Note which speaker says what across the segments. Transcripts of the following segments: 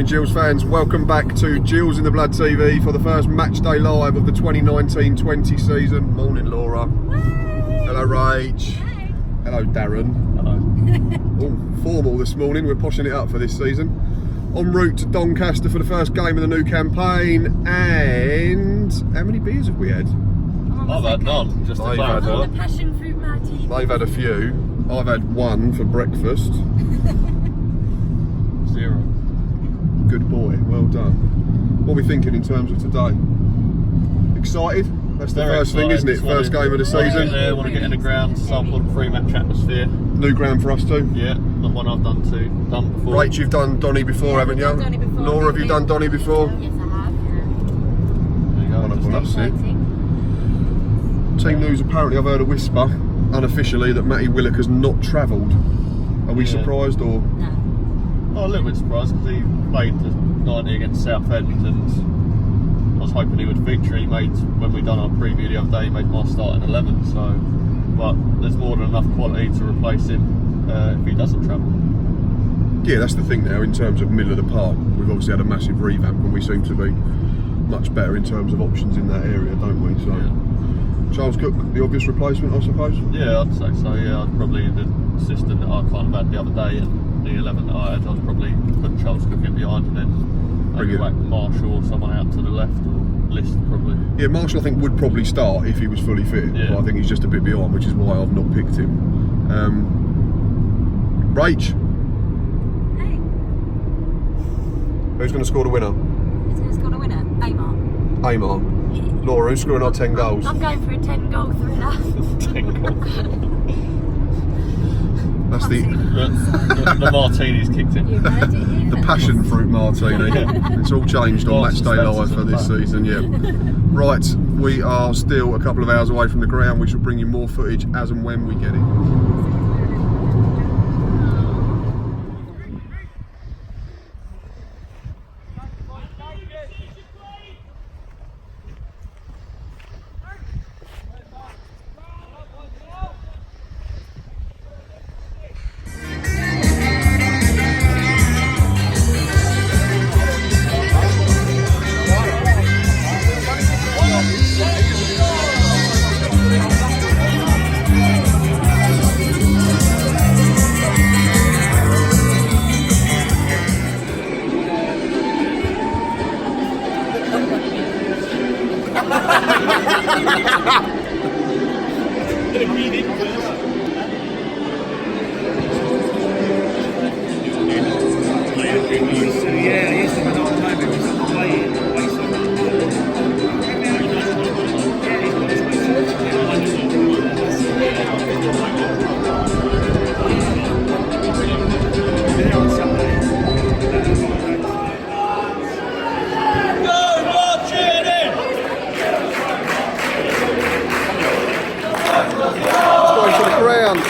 Speaker 1: morning, Gills fans. Welcome back to Gills in the Blood TV for the first match day live of the 2019-20 season. Morning, Laura. Hello, Rach. Hello, Darren. Hello. All formal this morning. We're poshing it up for this season. En route to Doncaster for the first game of the new campaign. And how many beers have we had?
Speaker 2: I've had none. Just a
Speaker 3: passion fruit martini.
Speaker 1: They've had a few. I've had one for breakfast.
Speaker 2: 0.
Speaker 1: Good boy, well done. What are we thinking in terms of today? Excited? That's the first thing, isn't it? First game of the season.
Speaker 2: I want to get in the ground, sample the pre-match atmosphere.
Speaker 1: New ground for us too?
Speaker 2: Yeah, not one I've done before.
Speaker 1: Rach, you've done Donny before, haven't you?
Speaker 3: Donny before.
Speaker 1: Laura, have you done Donny before?
Speaker 3: Yes, I have.
Speaker 2: There you go.
Speaker 1: Well, that's it. Team news, apparently I've heard a whisper, unofficially, that Matty Willock has not travelled. Are we surprised or?
Speaker 3: No.
Speaker 2: Oh, a little bit surprised because he played the 90 against Southend and I was hoping he would feature. He made, when we done our preview the other day, he made my start in 11, so, but there's more than enough quality to replace him if he doesn't travel.
Speaker 1: Yeah, that's the thing now in terms of middle of the park. We've obviously had a massive revamp and we seem to be much better in terms of options in that area, don't we? So, yeah. Charles Cook, the obvious replacement, I suppose?
Speaker 2: Yeah, I'd say so, yeah. I'd probably, the assistant that I kind of had the other day and the 11 that I had, I'd probably put Charles Cook in behind and then maybe like Marshall or someone out to the left, or List probably. Yeah,
Speaker 1: Marshall I think would probably start if he was fully fit, but I think he's just a bit behind, which is why I've not picked him. Rach?
Speaker 3: Hey.
Speaker 1: Who's going to score the winner?
Speaker 3: Who's going to score the winner? Amar.
Speaker 1: Amar. Laura, who's scoring our 10 goals?
Speaker 3: I'm going for a 10-goal thriller.
Speaker 2: 10 goals.
Speaker 1: That's
Speaker 2: the martini's kicked in.
Speaker 1: The passion fruit martini. It's all changed on Match Day Live for this season, yeah. Right, we are still a couple of hours away from the ground. We shall bring you more footage as and when we get it.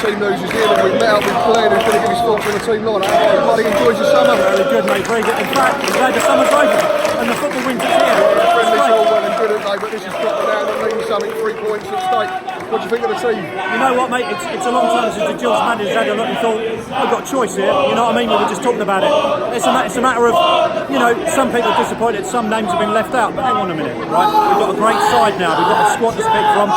Speaker 1: Team news is here, and we met up with Glenn, who's going to give his thoughts on the team line. Everybody enjoys the summer.
Speaker 4: Very good, mate. Very good. In fact, I'm glad the summer's over and the football winter's here.
Speaker 1: Friendly's all well and good, aren't they? But this is dropping down and means something. 3 points at stake. What do you think of the team?
Speaker 4: You know what, mate? It's a long time since the Gills manager's had a look and thought, I've got a choice here. You know what I mean? We were just talking about it. It's a matter of, you know, some people are disappointed. Some names have been left out. But hang on a minute, right? We've got a great side now. We've got a squad to pick from.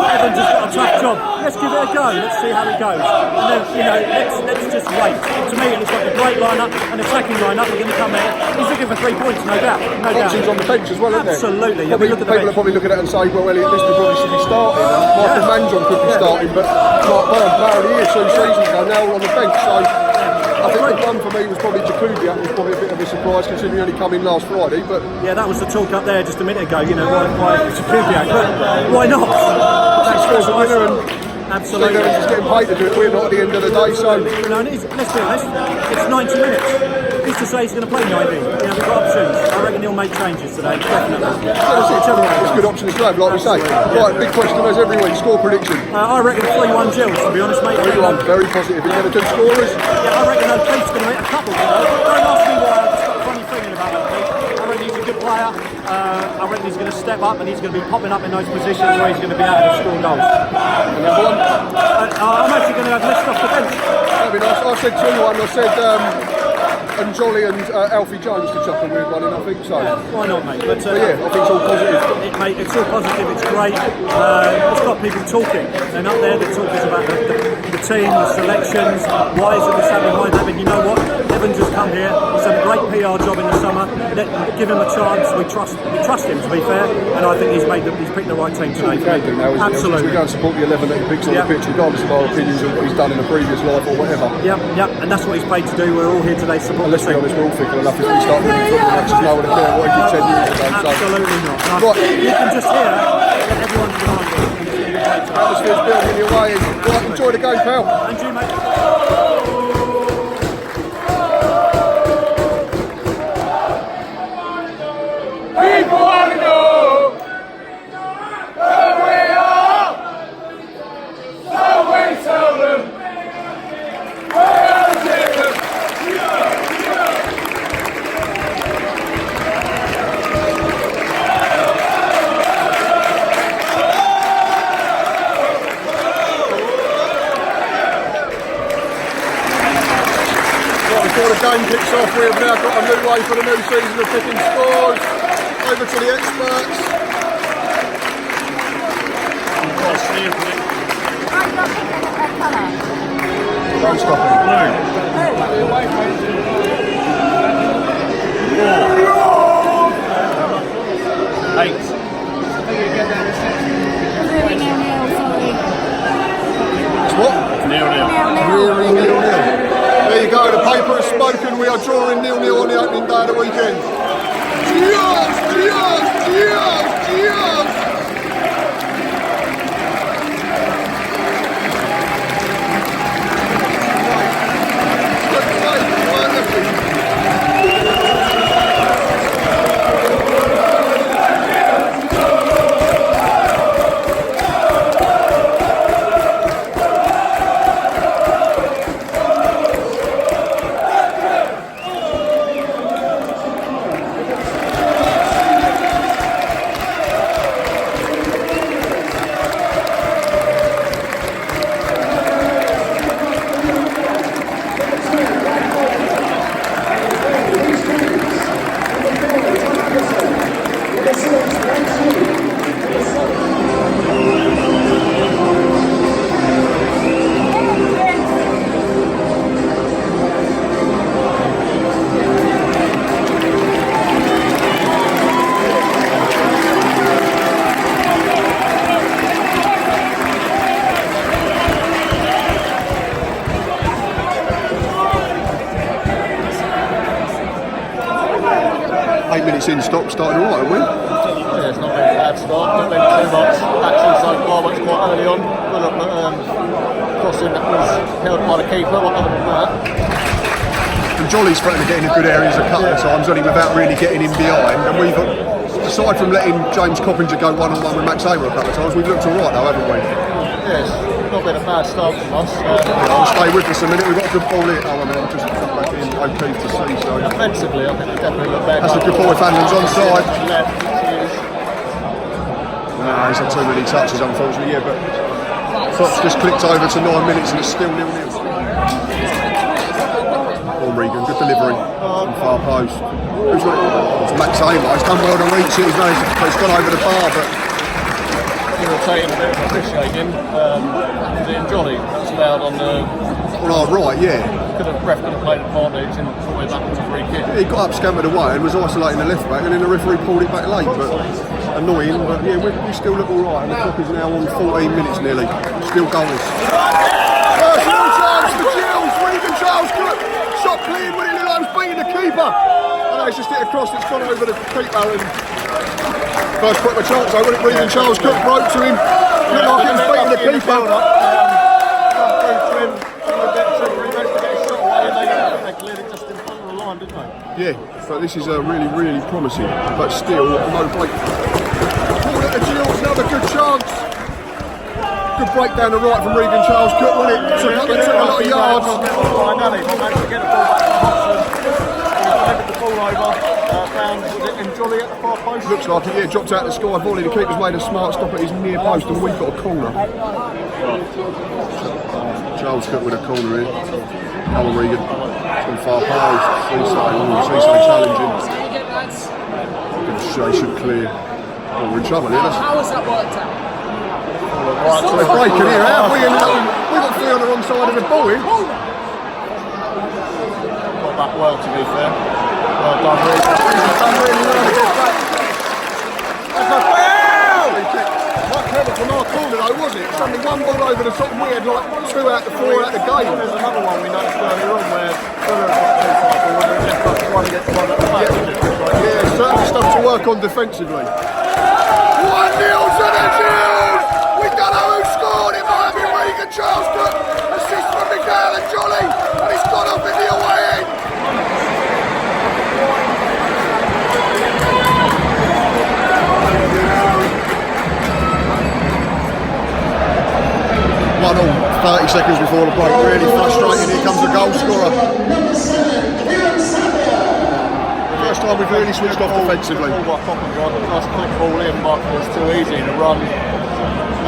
Speaker 4: Evans has got a tough job. Let's give it a go. Let's see how it goes. And then, you know, let's just wait. To me, it looks like a great lineup, an attacking lineup. We're going to come in. He's looking for 3 points, no doubt. No doubt.
Speaker 1: Options on the bench as well, isn't there?
Speaker 4: Absolutely. Yeah,
Speaker 1: people are probably looking at it and saying, well, Elliot Liston probably should be starting. Michael Manjon could be starting, but Mark Byrne apparently is 2 seasons ago, now all on the bench. So I think the one for me was probably Jakubiak, was probably a bit of a surprise considering he only come in last Friday. But
Speaker 4: yeah, that was the talk up there just a minute ago. You know, why Jakubiak? But why not?
Speaker 1: He scores a winner and
Speaker 4: absolutely.
Speaker 1: Steve Evans is getting paid to do it. We're not at the end of the day, so
Speaker 4: no, let's be honest. It's 90 minutes. Who's to say he's going to play 90? You know, we've got options. I reckon he'll make changes today, definitely.
Speaker 1: It's a good option to grab, like we say. Right, big question as every week. Score prediction.
Speaker 4: I reckon 3-1 Gills, to be honest, mate.
Speaker 1: 3-1, very positive. Are you going to do scorers?
Speaker 4: Yeah, I reckon O'Keefe's going to hit a couple. Don't ask me why. I've just got a funny feeling about O'Keefe. I reckon he's a good player. I reckon he's going to step up and he's going to be popping up in those positions where he's going to be able to score goals.
Speaker 1: I'm
Speaker 4: actually going to have List off the bench.
Speaker 1: That'd be nice. I said 2-1. I said and Jolly and Alfie Jones to chuck a weird one in, I think so.
Speaker 4: Why not, mate? But
Speaker 1: yeah, I think it's all positive.
Speaker 4: Mate, it's all positive, it's great. It's got people talking. They're not there, they're talking about the team, the selections, why is it this happening, why is it happening. You know what? Evans has come here, he's done a great PR job in the summer. Give him a chance, we trust him, to be fair, and I think he's picked the right team today. Absolutely.
Speaker 1: We go and support the 11 that he picks on the pitch, regardless of our opinions of what he's done in a previous life or whatever.
Speaker 4: Yep, and that's what he's paid to do. We're all here today to support
Speaker 1: the team. Let's be honest, we're all fickle enough if we start winning football matches, no one will care what he did 10 years ago.
Speaker 4: Absolutely not.
Speaker 1: Right.
Speaker 4: You can just hear that everyone's behind it.
Speaker 1: Atmosphere's building your way in. Right, enjoy the game, pal.
Speaker 4: And you, mate.
Speaker 5: People want to know who we are, so we tell them we're different.
Speaker 1: Before the game kicks off, we have now got a new way for the new season of picking scores. Over to the experts. Don't stop it. It's what? Nil-nil. There you go, the paper has spoken. We are drawing 0-0 on the opening day of the weekend. Cheers! In stock started alright, haven't we?
Speaker 2: Yeah, it's not been a bad start, not been too much action so far, but it's quite early on. Good up crossing that was held by the keeper, what other than that.
Speaker 1: And Jolly's threatened to get in good areas a couple of times, only without really getting in behind. And we've, aside from letting James Coppinger go one-on-one with Max Hamer a couple of times, we've looked alright though, haven't we?
Speaker 2: Yes, not been a bad start from us.
Speaker 1: I'll stay with us a minute, we've got a good ball here. Oh, I mean, just cut back in, okay to see, so.
Speaker 2: Offensively, I think we definitely look better.
Speaker 1: That's a good ball if Adam's onside. No, he's had too many touches, unfortunately, yeah, but Fox just clicked over to 9 minutes and it's still 0-0. Oh, Regan, good delivery from far post. Who's got it? It's Max Hamer. He's done well to reach it, he's gone over the bar, but
Speaker 2: irritating, a bit of officiating. Was it Johnny that's allowed on the.
Speaker 1: Oh, right, yeah.
Speaker 2: Ref could have played advantage and brought it back to the free kick.
Speaker 1: Yeah, he got up, scampered away and was isolating the left back, and then the referee pulled it back late, but annoying. But yeah, we still look alright, and the clock is now on 14 minutes nearly. Still goalless. Personal chance for Gills, Regan Charles good. Shot clean, Willie Lillo's beating the keeper. And it's just hit across, it's gone over the keeper. And first proper chance, though, when Regan Charles Cook broke to him. Looked like he was beating the keeper. Yeah, so this is really, really promising, but still no break. Corner to Gills, another good chance. Good break down the right from Regan Charles Cook, wasn't it? Took a lot of yards. Looks like it, yeah, dropped out the sky volley. The keeper's made a smart stop at his near post, and we've got a corner. Charles Cook with a corner here. Alan Regan. From far post. Seaside challenging. They should clear. Oh, we're in trouble here.
Speaker 5: How has that worked out?
Speaker 1: Right, so they're breaking here. How have we ended up? We've got 3 on the wrong side of the ball here.
Speaker 2: Got back well, to be fair. Well done, Reed.
Speaker 1: He's done really well to get back. That's a foul! Not clever from our corner though, was it? Suddenly one ball over the top and we had like 2 out of 4 out the game.
Speaker 2: There's another one we noticed earlier on where Fuller got too far forward and left up one against one at the back.
Speaker 1: Yeah, certainly stuff to work on defensively. 1-0 to the Gills! We don't know who scored, it might have been Regan Charleston. Assist from Miguel and Jolly, and he's gone off in the away end. One all, 30 seconds before the break. Really frustrating. Here comes the goal scorer. First time we've really switched off defensively.
Speaker 2: Nice quick ball in, but it was too easy to run.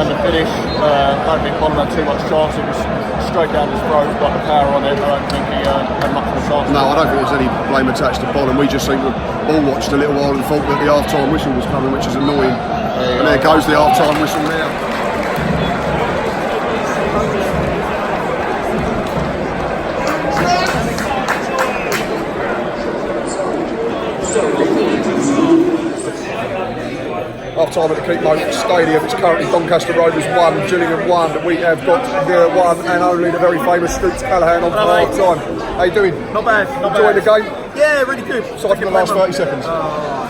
Speaker 2: And the finish, I don't think Bonham had too much chance. It was straight down his throat, got the power on it. I don't think he had much of a chance.
Speaker 1: No, I don't think there's any blame attached to Bonham. We just seemed to ball watched a little while and thought that the half-time whistle was coming, which is annoying. And there goes the half-time whistle now. Half time at the Keepmoat Stadium. It's currently Doncaster Rovers 1, Gillingham 1. We have got the one and only the very famous Scoots Callahan on for half time. How you doing?
Speaker 6: Not bad. Not
Speaker 1: Enjoying the game?
Speaker 6: Yeah, really good.
Speaker 1: Aside from the last 30 seconds.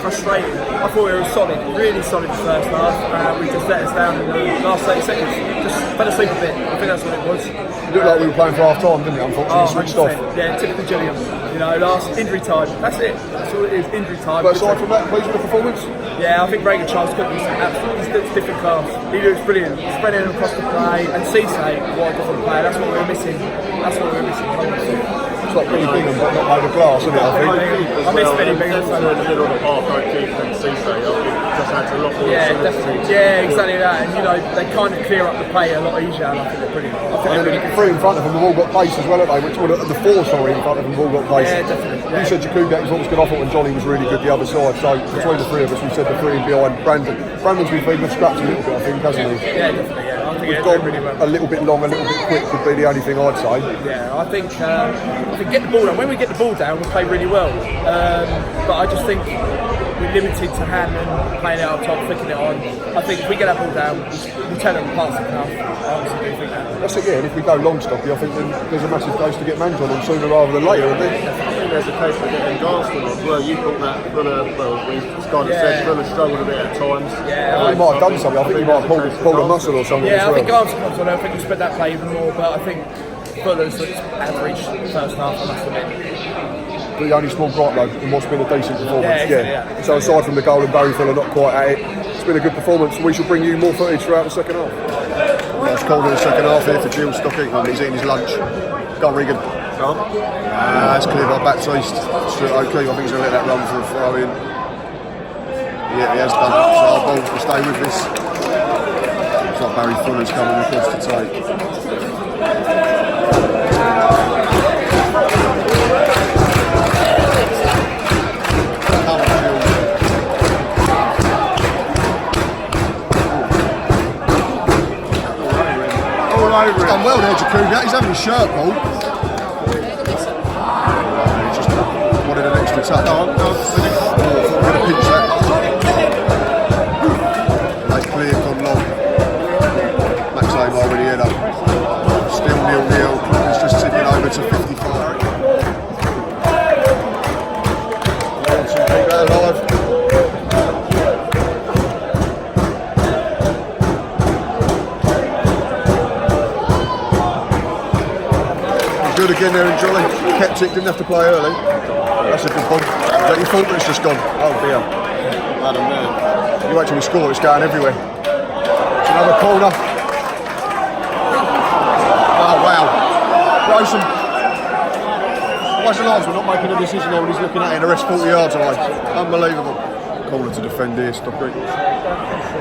Speaker 6: Frustrating. I thought we were solid, really solid the first half. We just let us down in the last 30 seconds. Just fell asleep a bit. I think that's what it was.
Speaker 1: It looked like we were playing for half time, didn't it? Unfortunately, switched off.
Speaker 6: Yeah, typical Gillingham. You know, last injury time. That's it. That's all it is. Injury time.
Speaker 1: But aside from that, pleased with the performance?
Speaker 6: Yeah, I think Regan Charles Cook is absolutely, he's a different class. He looks brilliant. He's spreading across the play, and Cisse, what a different player. That's what we were missing. That's what we were missing.
Speaker 1: It's like Billy Bingham, but not made of glass, isn't it? I think.
Speaker 6: I miss Billy Bingham.
Speaker 2: In the middle of the park, I keep and Cisse. I think just adds a lot more.
Speaker 6: Yeah, definitely. Yeah, exactly that. And you know, they kind of clear up the play a lot easier. And I think they're brilliant. I think they're really good.
Speaker 1: 3 in front of them have all got pace as well, haven't they? Which one? The 4, sorry, in front of them have all got pace.
Speaker 6: Yeah, definitely.
Speaker 1: You said Jakugat is what was good. I thought when Johnny was really good the other side. So between the 3 of us, we said the 3 behind Brandon. Brandon's been feeding the scraps a little bit, I think, hasn't he?
Speaker 6: Yeah, definitely. Yeah, I think
Speaker 1: We've
Speaker 6: it's
Speaker 1: gone
Speaker 6: really well.
Speaker 1: a little bit long, a little bit quick would be the only thing I'd say.
Speaker 6: Yeah, I think get the ball down. When we get the ball down, we play really well. But I just think we're limited to hand and playing it up top, flicking it on. I think if we get that ball down, we'll tell them apart enough. I honestly do think that.
Speaker 1: That's it, yeah. And if we go long stocky, I think then there's a massive case to get Manj on them sooner rather than later, isn't there?
Speaker 2: I think there's a case for getting Garston on as well. You thought that Fuller, well, we kind of said Fuller struggled a bit at times.
Speaker 6: Yeah,
Speaker 1: He might have done something. I think he might have pulled a muscle or something
Speaker 6: yeah,
Speaker 1: as well.
Speaker 6: I think Garston comes on. I think we spread that play even more. But I think Fuller's average first half, I must admit.
Speaker 1: The only small gripe though in what's been a decent performance.
Speaker 6: Yeah.
Speaker 1: So aside from the goal and Barry Fuller not quite at it, it's been a good performance. We shall bring you more footage throughout the second half. Nice call in the second half here for Gills Stocking. He's eating his lunch. Go on, Regan. That's clear by Baptiste. Okay, I think he's going to let that run for a throw in. Yeah, he has done. So our ball will stay with this. Looks like Barry Fuller's coming across to take. He's done well there, Jakugat. He's having his shirt pulled. He just wanted an extra touch. We're going to pinch that. Nice clear, gone long. Max Aim already head up. Still 0-0. Clock is just ticking over to 55. Keep that alive. Good again there in Jolly. Kept it, didn't have to play early. That's a good one. Is that your fault that it's just gone? Oh dear.
Speaker 2: Adam there.
Speaker 1: You wait till we score, it's going everywhere. It's another corner. Oh wow. Grayson. Why is the linesman not making a decision there when he's looking at it and the rest 40 yards away? Unbelievable. Corner to defend here, stop it.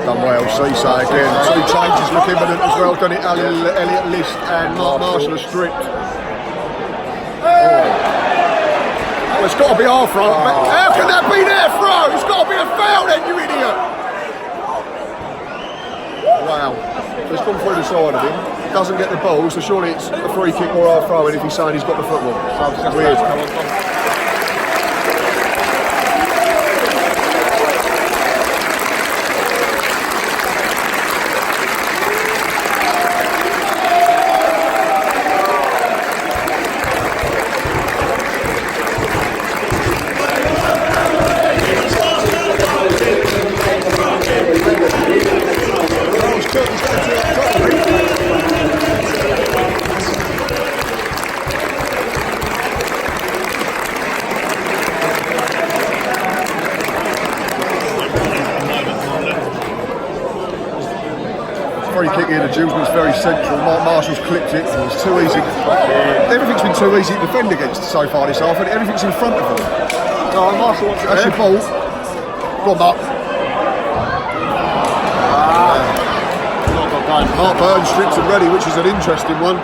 Speaker 1: Done well, Cisse again. 2 changes look imminent as well, done it. Elliot List and Mark Marshall are stripped. Well, it's got to be our throw. How can that be their throw? It's got to be a foul then, you idiot! Wow. So he's gone through the side of him, doesn't get the ball, so surely it's a free kick or our throw in if he's saying he's got the football. So weird. Free kick here to Gills, but it's very central. Mark Marshall's clipped it. It's too easy. Everything's been too easy to defend against so far this half, and everything's in front of them. No, Marshall wants it. That's your ball. Go on, Mark. Mark Burns strips and ready, which is an interesting one.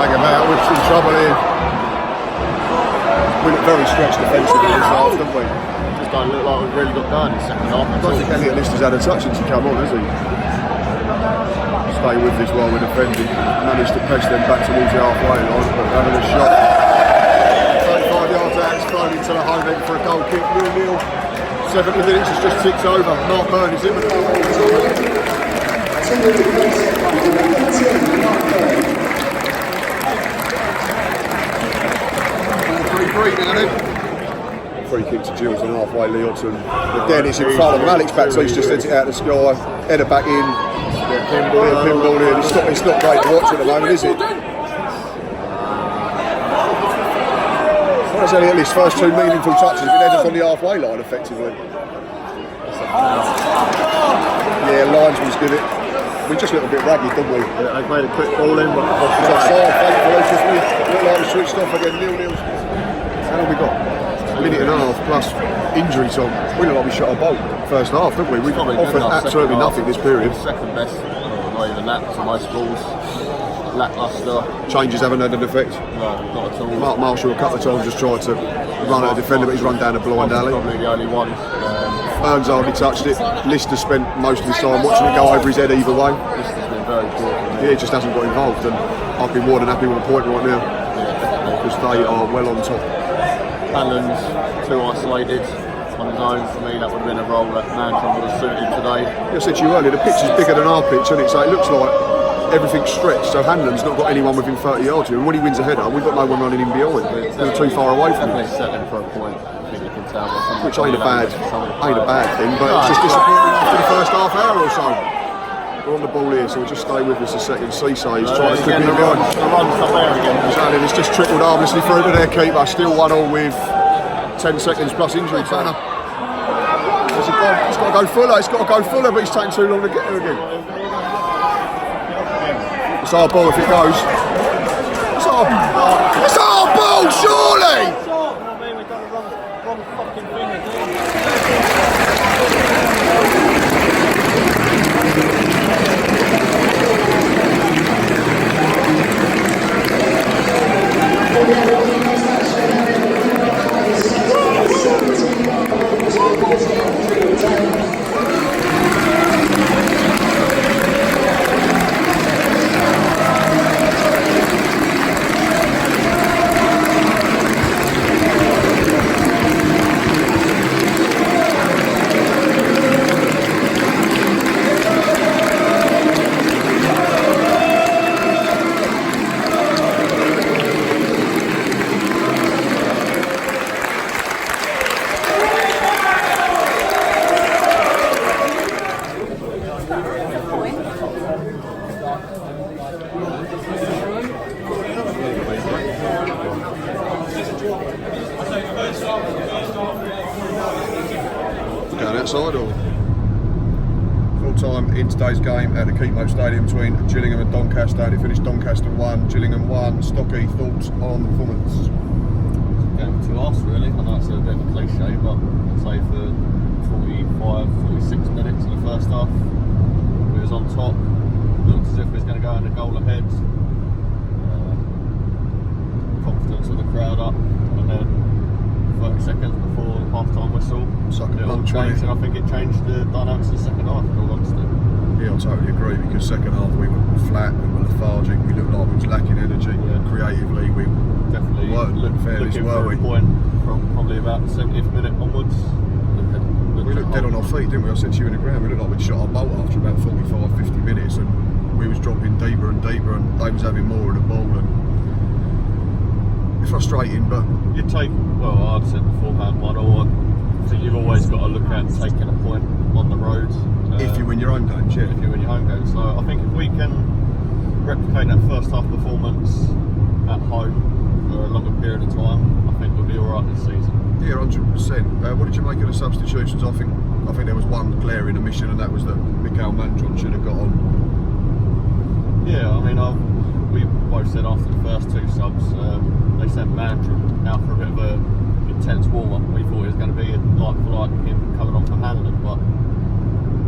Speaker 1: Hang about, we're in trouble here. We look very stretched defensively this half, don't we?
Speaker 2: Just don't look like we've really got going in the second half.
Speaker 1: I don't think Elliot List has had a touch since he come on, has he? Stay with this while we're defending. Managed to press them back towards the halfway line, but having a shot. 35 yards out, it's thrown into the home end for a goal kick. 0-0. 70 minutes, it's just ticked over. Mark Burn is in the goal. Free kick to Gills and halfway Leoton. Again, it's in front of Malik's back, so he's just sent it out of the sky. Header back in. Pinball in. It's not great to watch at the moment, is it? Well, it's only at least first two meaningful touches, but they're just on the halfway line effectively. Yeah, linesman's give it. We just look a bit ragged, don't we?
Speaker 2: Yeah, they've made a quick ball in, but
Speaker 1: it's offside, thankfully, because we look like we switched off again, 0-0. How long have we got? A minute and a half plus injury time. We look like we shot a bolt first half, didn't we? We've offered absolutely nothing this period.
Speaker 2: Second best, not even that, for most balls. Lacklustre.
Speaker 1: Changes haven't had an effect.
Speaker 2: No, not at all.
Speaker 1: Mark Marshall a couple of times just tried to run at a defender, but he's run down a blind alley.
Speaker 2: Probably the only one.
Speaker 1: Burns hardly touched it. Lister spent most of his time watching it go over his head either way.
Speaker 2: Lister's been very poor.
Speaker 1: Yeah, he just hasn't got involved, and I've been more than happy with the point right now. Because they are well on top.
Speaker 2: Allen's too isolated on his own. For me, that would have been a role that Manton would have suited today.
Speaker 1: I said to you earlier, the pitch is bigger than our pitch, and so it looks like everything's stretched. So Hanlon's not got anyone within 30 yards of him. When he wins a header, we've got no one running in behind. We're too far away from him.
Speaker 2: They set him for a point. I think you can tell.
Speaker 1: Which ain't a bad thing, but it's just disappointing after the first half hour or so. We're on the ball here, so we'll just stay with us a second. Seasay is trying to clip it behind.
Speaker 2: The run's not there again.
Speaker 1: Exactly, it's just trickled harmlessly through to their keeper. Still 1-1 with 10 seconds plus injury time. It's got to go fuller, but he's taking too long to get there again. It's our ball if it goes. It's our ball, surely!
Speaker 2: We've done the wrong fucking thing again.
Speaker 1: Going outside or full time in today's game at the Keepmoat Stadium between Gillingham and Doncaster. It finished Doncaster 1, Gillingham 1. Stocky, thoughts on the performance?
Speaker 2: Game to us, really. I know it's a bit of a cliche, but I'd say for 46 minutes in the first half, we was on top. Looked as if we was going to go in a goal ahead. changed, and I think it changed the dynamics of the second half. In all honesty.
Speaker 1: Yeah, I totally agree, because second half we were flat, we were lethargic, we looked like we was lacking energy. Creatively, we
Speaker 2: Definitely
Speaker 1: weren't fairness,
Speaker 2: looking
Speaker 1: were
Speaker 2: for
Speaker 1: we?
Speaker 2: a point from probably about the 70th minute onwards.
Speaker 1: We looked dead on our feet, didn't we? I said to you in the ground, we looked like we'd shot our bolt after about 45, 50 minutes, and we was dropping deeper and deeper, and they was having more of the ball, and it's frustrating, but
Speaker 2: You take, well, I'd said beforehand, 1-1. I think you've always got to look at taking a point on the road.
Speaker 1: if you win your own games, yeah.
Speaker 2: If you win your home game. So I think if we can replicate that first half performance at home for a longer period of time, I think we'll be alright this season.
Speaker 1: Yeah, 100%. What did you make of the substitutions? I think there was one glaring omission, and that was that Mikael Mandron should have got on.
Speaker 2: Yeah, I mean, we both said after the first two subs, they sent Mandron out for a bit of a intense warm-up. We thought it was going to be like for like him coming on for Hanlon, but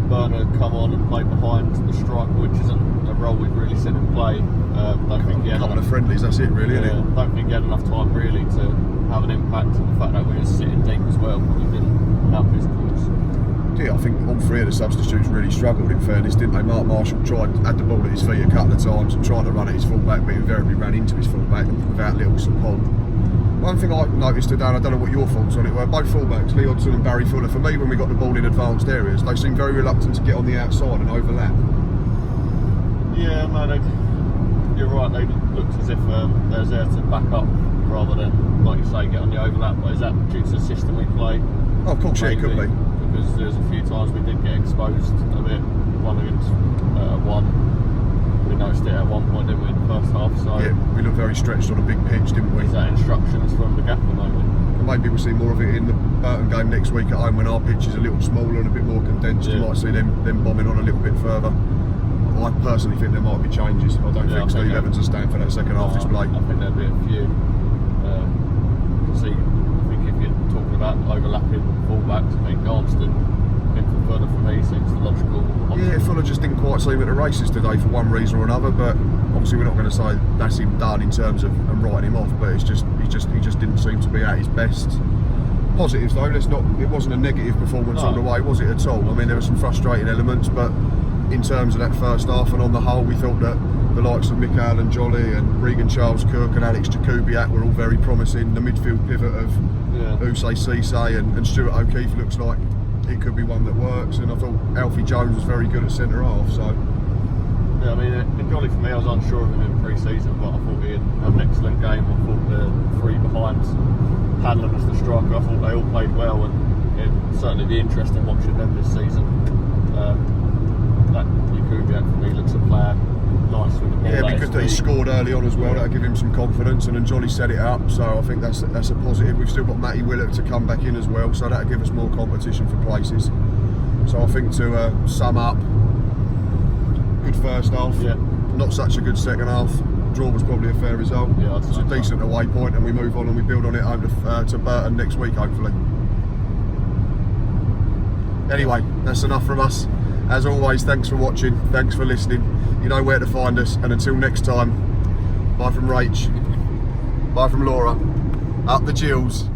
Speaker 2: Burner come on and play behind the striker, which isn't a role we've really seen him play. Don't think he had
Speaker 1: A couple of
Speaker 2: enough,
Speaker 1: friendlies, that's it really, isn't it?
Speaker 2: don't think he had enough time really to have an impact, and the fact that we were sitting deep as well probably didn't help his cause.
Speaker 1: Yeah, I think all three of the substitutes really struggled, in fairness, didn't they? Mark Marshall had the ball at his feet a couple of times and tried to run at his full-back, but he invariably ran into his full-back without little support. One thing I noticed today, and I don't know what your thoughts on it were, both full-backs, Lee Hodgson and Barry Fuller, for me, when we got the ball in advanced areas, they seemed very reluctant to get on the outside and overlap.
Speaker 2: Yeah, no, you're right, they looked as if they was there to back up rather than, like you say, get on the overlap. But is that due to the system we play?
Speaker 1: Oh, of course, yeah, it could be.
Speaker 2: Because there's a few times we did get exposed a bit, one against one. We noticed it at one point, didn't we, in the first half? So
Speaker 1: Yeah, we looked very stretched on a big pitch, didn't we?
Speaker 2: is that instructions from the gaffer moment?
Speaker 1: And maybe we'll see more of it in the Burton game next week at home, when our pitch is a little smaller and a bit more condensed. You
Speaker 2: Yeah.
Speaker 1: might see them bombing on a little bit further. I personally think there might be changes. I don't think Steve Evans will stand for that second half display.
Speaker 2: I think there'll be a few. I think if you're talking about overlapping fullbacks, I think Garmston in for Fuller for me seems the logical option.
Speaker 1: Yeah, Fuller just didn't quite seem at the races today for one reason or another, but obviously we're not going to say that's him done in terms of and writing him off, but it's just he just didn't seem to be at his best. Positives though, it wasn't a negative performance all the way, was it at all? I mean, there were some frustrating elements, but in terms of that first half and on the whole, we thought that the likes of Mikael and Jolly and Regan Charles Cook and Alex Jakubiak were all very promising. The midfield pivot of Usay Cisse and Stuart O'Keefe looks like it could be one that works, and I thought Alfie Jones was very good at centre half. So
Speaker 2: yeah, I mean, in Jolly for me, I was unsure of him in pre-season, but I thought he had an excellent game. I thought the three behind Hanlon as the striker, I thought they all played well, and it'd certainly be interesting watching them this season. That Jakubiak for me looks a player nice with the ball.
Speaker 1: yeah, because he scored early on as well, that'll give him some confidence, and then Jolly set it up, so I think that's a positive. We've still got Matty Willett to come back in as well, so that'll give us more competition for places. So I think to sum up, good first half, not such a good second half. Draw was probably a fair result.
Speaker 2: Yeah,
Speaker 1: it's a decent away point, and we move on and we build on it home to Burton next week, hopefully. Anyway, that's enough from us. As always, thanks for watching, thanks for listening. You know where to find us, and until next time, bye from Rach, bye from Laura, up the Gills.